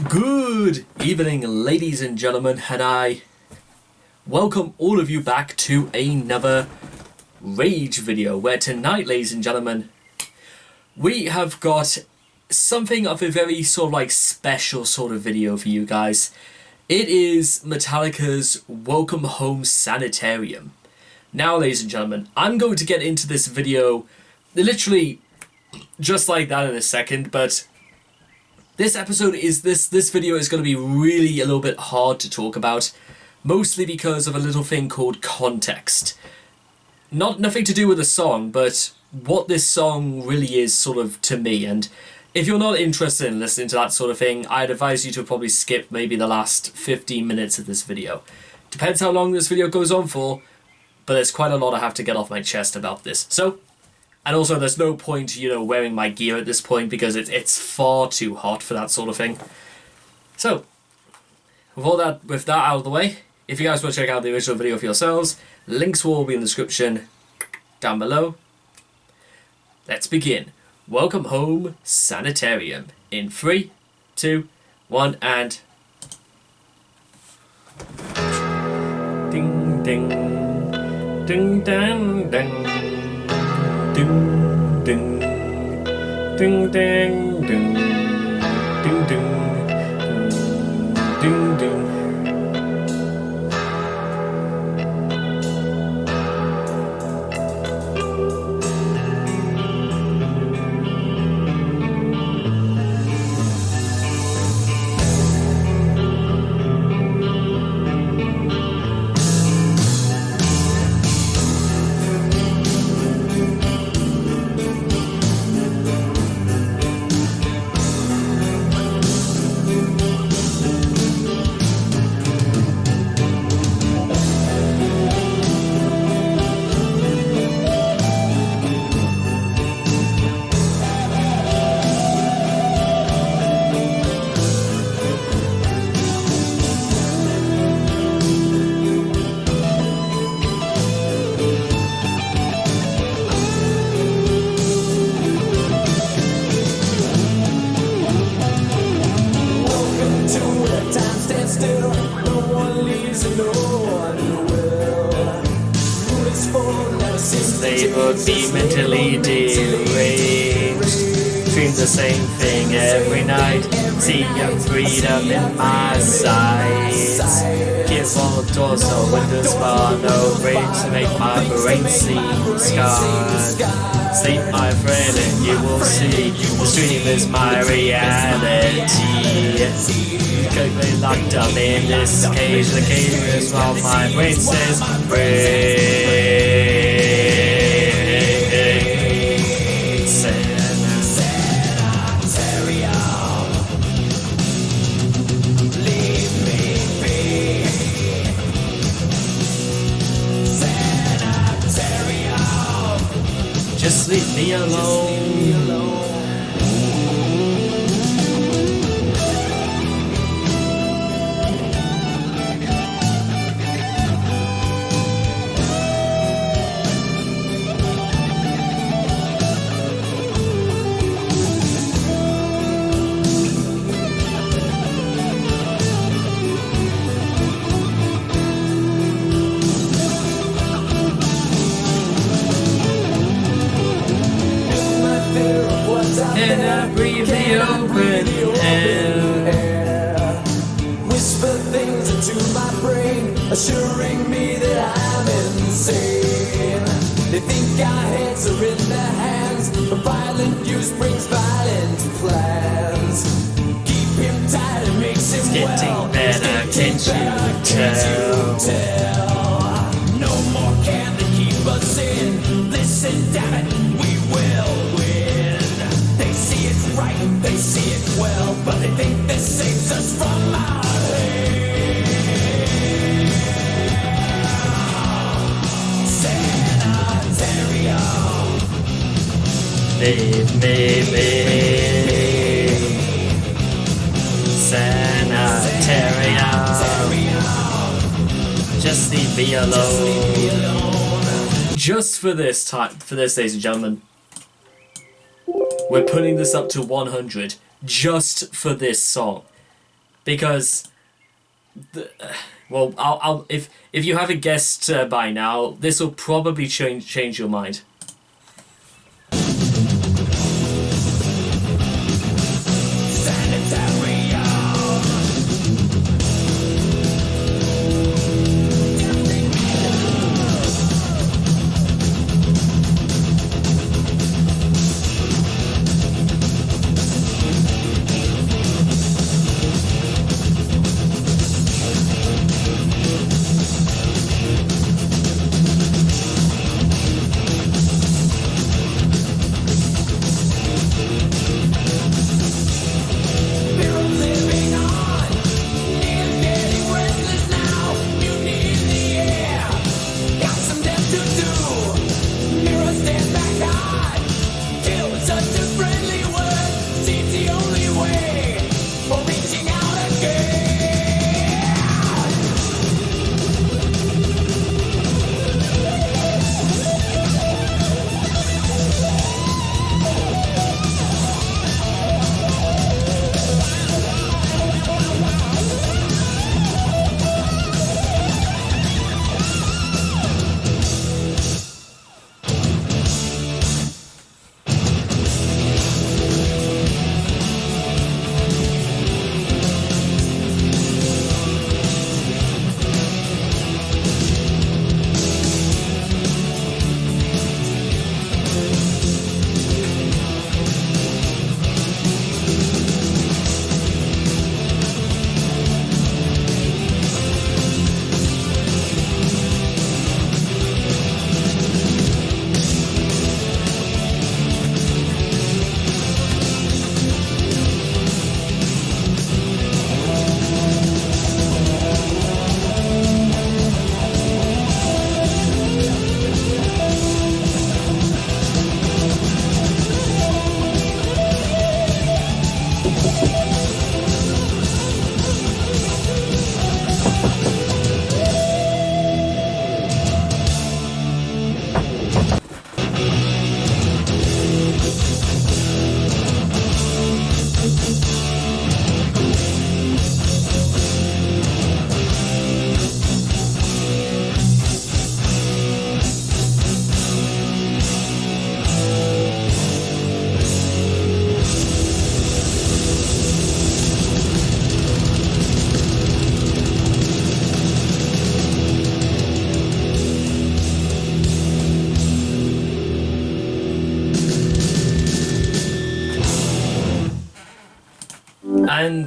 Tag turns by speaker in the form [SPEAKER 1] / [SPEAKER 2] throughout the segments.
[SPEAKER 1] Good evening, ladies and gentlemen, and I welcome all of you back to another Rage video, where tonight, ladies and gentlemen, we have got something of a very special sort of video for you guys. It is Metallica's Welcome Home Sanitarium. Now, ladies and gentlemen, I'm going to get into this video literally just like that in a second, but this video is going to be really a little bit hard to talk about, mostly because of a little thing called context. Nothing to do with the song, but what this song really is sort of to me. And if you're not interested in listening to that sort of thing, I'd advise you to probably skip maybe the last 15 minutes of this video. Depends how long this video goes on for, but there's quite a lot I have to get off my chest about this. So, and also there's no point, wearing my gear at this point because it's far too hot for that sort of thing. So, with that out of the way, if you guys want to check out the original video for yourselves, links will all be in the description down below. Let's begin. Welcome Home Sanitarium in 3, 2, 1, and ding ding ding ding ding ding ding ding ding ding ding ding ding ding. They would be mentally deranged, dream the same thing every night, see your freedom in my sights. Give all doors no windows bar, no brain to make my brain seem scarred. Sleep, my friend, and you will see the stream is my reality. Completely locked up in this cage, the cage is while my brain says brain. Just leave me alone. And I breathe the open air.
[SPEAKER 2] Whisper things into my brain, assuring me that I'm insane. They think our heads are in their hands, but violent use brings violent plans. Keep him tight, it makes him
[SPEAKER 1] it's getting better, can't you tell?
[SPEAKER 2] No more can they keep us in. Listen, damn it, we will win. They see it right, they see it well, but they think this saves us from our hell. Sanitarium.
[SPEAKER 1] Leave me be. Sanitarium. Just leave me alone. Just for this, ladies and gentlemen, we're putting this up to 100 just for this song. because well, I'll if you haven't guessed by now, this will probably change your mind.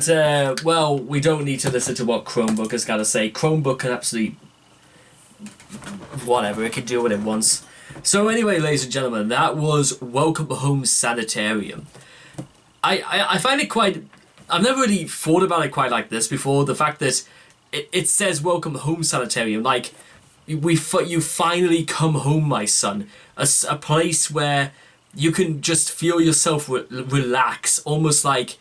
[SPEAKER 1] And, well, we don't need to listen to what Chromebook has got to say. Chromebook can absolutely... whatever, it can do what it wants. So anyway, ladies and gentlemen, that was Welcome Home Sanitarium. I find it quite... I've never really thought about it quite like this before. The fact that it says Welcome Home Sanitarium, like, you finally come home, my son. A place where you can just feel yourself relax, almost like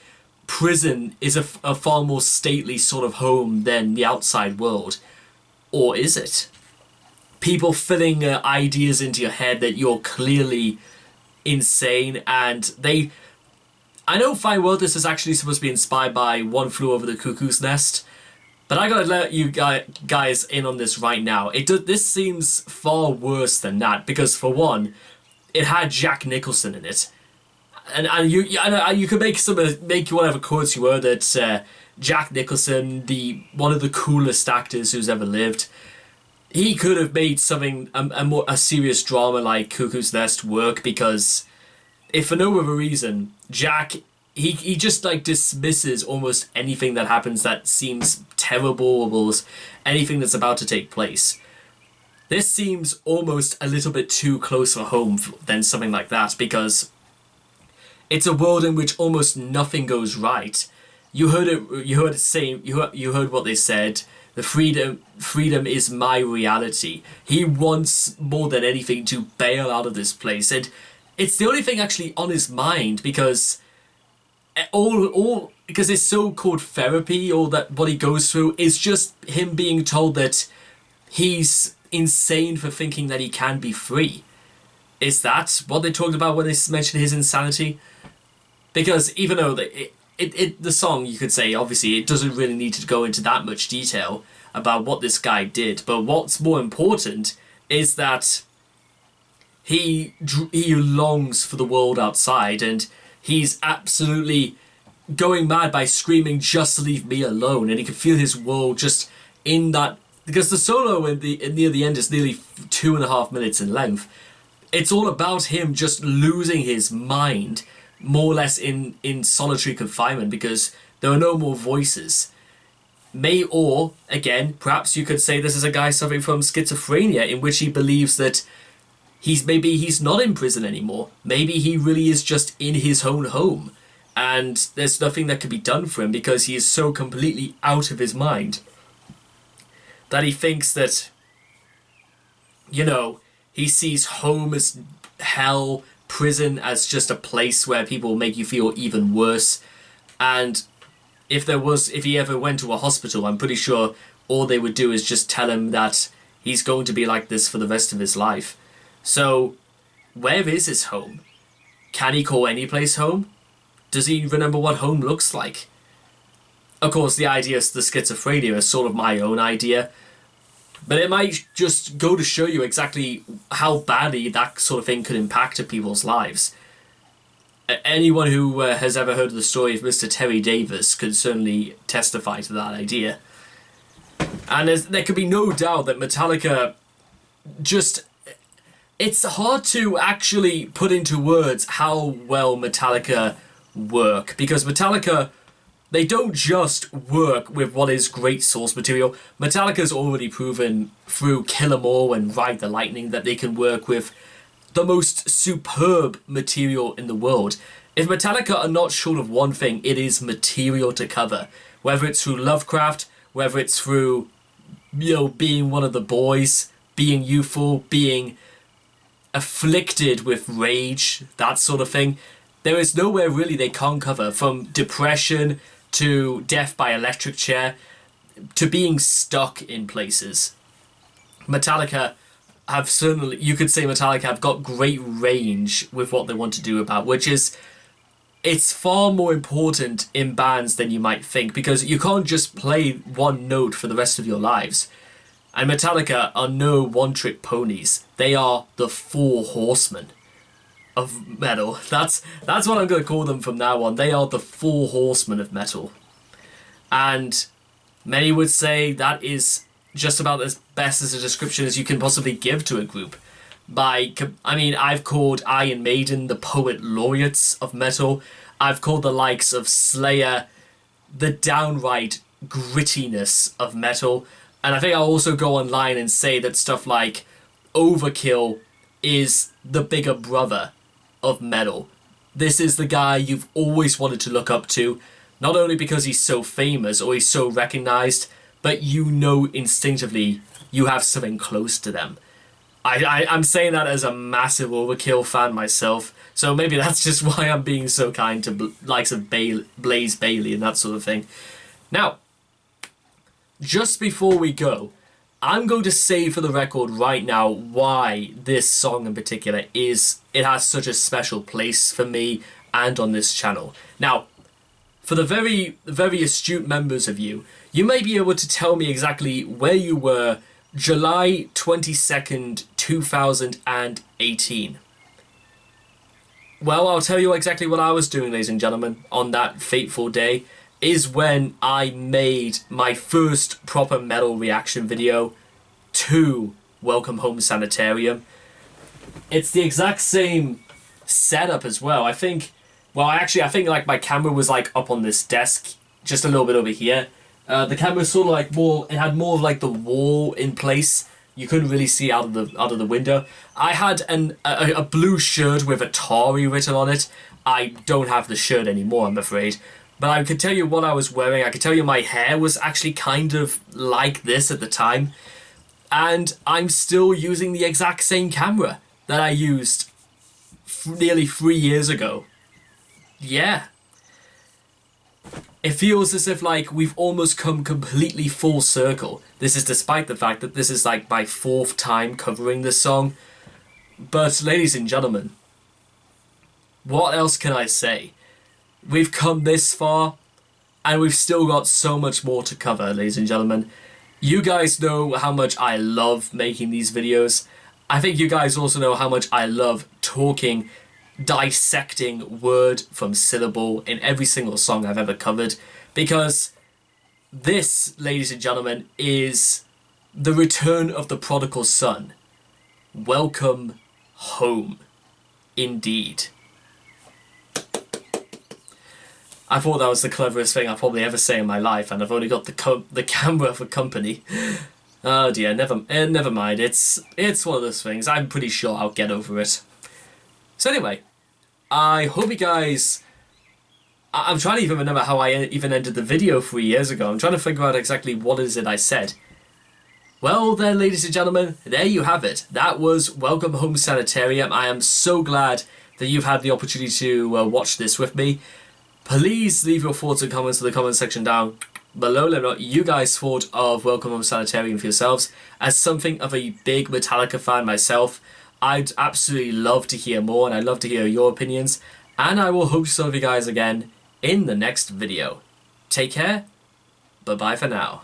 [SPEAKER 1] prison is a far more stately sort of home than the outside world. Or is it? People filling ideas into your head that you're clearly insane, and they... I know fine well this is actually supposed to be inspired by One Flew Over the Cuckoo's Nest, but I gotta let you guys in on this right now. This seems far worse than that, because for one, it had Jack Nicholson in it. And you could make whatever quotes you were that Jack Nicholson, one of the coolest actors who's ever lived, he could have made something a serious drama like Cuckoo's Nest work, because if for no other reason, Jack he just like dismisses almost anything that happens that seems terrible or anything that's about to take place. This seems almost a little bit too close for home than something like that, because it's a world in which almost nothing goes right. You heard what they said. The freedom is my reality. He wants more than anything to bail out of this place, and it's the only thing actually on his mind, because because it's so-called therapy, or that what he goes through is just him being told that he's insane for thinking that he can be free. Is that what they talked about when they mentioned his insanity? Because even though the song, you could say, obviously, it doesn't really need to go into that much detail about what this guy did. But what's more important is that he longs for the world outside, and he's absolutely going mad by screaming, "Just leave me alone!" And he can feel his world just in that, because the solo near the end is nearly 2.5 minutes in length. It's all about him just losing his mind, more or less in solitary confinement, because there are no more voices. Or, again, perhaps you could say this is a guy suffering from schizophrenia, in which he believes that maybe he's not in prison anymore. Maybe he really is just in his own home, and there's nothing that can be done for him because he is so completely out of his mind that he thinks that, he sees home as hell, prison as just a place where people make you feel even worse. And if he ever went to a hospital, I'm pretty sure all they would do is just tell him that he's going to be like this for the rest of his life. So, where is his home? Can he call any place home? Does he remember what home looks like? Of course, the idea of the schizophrenia is sort of my own idea, but it might just go to show you exactly how badly that sort of thing could impact people's lives. Anyone who has ever heard of the story of Mr. Terry Davis could certainly testify to that idea. And there could be no doubt that Metallica it's hard to actually put into words how well Metallica work, because Metallica, they don't just work with what is great source material. Metallica's already proven through Kill 'Em All and Ride the Lightning that they can work with the most superb material in the world. If Metallica are not short of one thing, it is material to cover. Whether it's through Lovecraft, whether it's through, being one of the boys, being youthful, being afflicted with rage, that sort of thing. There is nowhere really they can't cover, from depression to death by electric chair to being stuck in places. Metallica have certainly, you could say Metallica have got great range with what they want to do about, which is, it's far more important in bands than you might think, because you can't just play one note for the rest of your lives. And Metallica are no one-trick ponies. They are the 4 horsemen of metal. That's what I'm going to call them from now on. They are the 4 horsemen of metal. And many would say that is just about as best as a description as you can possibly give to a group. I've called Iron Maiden the poet laureates of metal. I've called the likes of Slayer the downright grittiness of metal. And I think I'll also go online and say that stuff like Overkill is the bigger brother of metal. This is the guy you've always wanted to look up to, not only because he's so famous or he's so recognized, but instinctively you have something close to them. I'm saying that as a massive Overkill fan myself, so maybe that's just why I'm being so kind to likes of Blaze Bayley and that sort of thing. Now, just before we go, I'm going to say for the record right now why this song in particular has such a special place for me and on this channel. Now, for the very, very astute members of you, you may be able to tell me exactly where you were July 22nd, 2018. Well, I'll tell you exactly what I was doing, ladies and gentlemen, on that fateful day. Is when I made my first proper metal reaction video to Welcome Home Sanitarium. It's the exact same setup as well. I think like my camera was like up on this desk, just a little bit over here. The camera was sort of like it had more of like the wall in place. You couldn't really see out of the window. I had a blue shirt with Atari written on it. I don't have the shirt anymore, I'm afraid. But I could tell you what I was wearing. I could tell you my hair was actually kind of like this at the time. And I'm still using the exact same camera that I used nearly 3 years ago. Yeah. It feels as if like we've almost come completely full circle. This is despite the fact that this is like my 4th time covering this song. But ladies and gentlemen, what else can I say? we've come this far, and we've still got so much more to cover, ladies and gentlemen. You guys know how much I love making these videos. I think you guys also know how much I love talking, dissecting word from syllable in every single song I've ever covered, because this, ladies and gentlemen, is the return of the prodigal son. Welcome home, indeed. I thought that was the cleverest thing I'll probably ever say in my life, and I've only got the camera for company. Oh dear, never mind. It's one of those things. I'm pretty sure I'll get over it. So anyway, I hope you guys... I'm trying to even remember how I even ended the video 3 years ago. I'm trying to figure out exactly what is it I said. Well then, ladies and gentlemen, there you have it. That was Welcome Home Sanitarium. I am so glad that you've had the opportunity to watch this with me. Please leave your thoughts and comments in the comment section down below. Let me know what you guys thought of Welcome Home Sanitarium for yourselves. As something of a big Metallica fan myself, I'd absolutely love to hear more, and I'd love to hear your opinions. And I will hope to see you guys again in the next video. Take care. Bye-bye for now.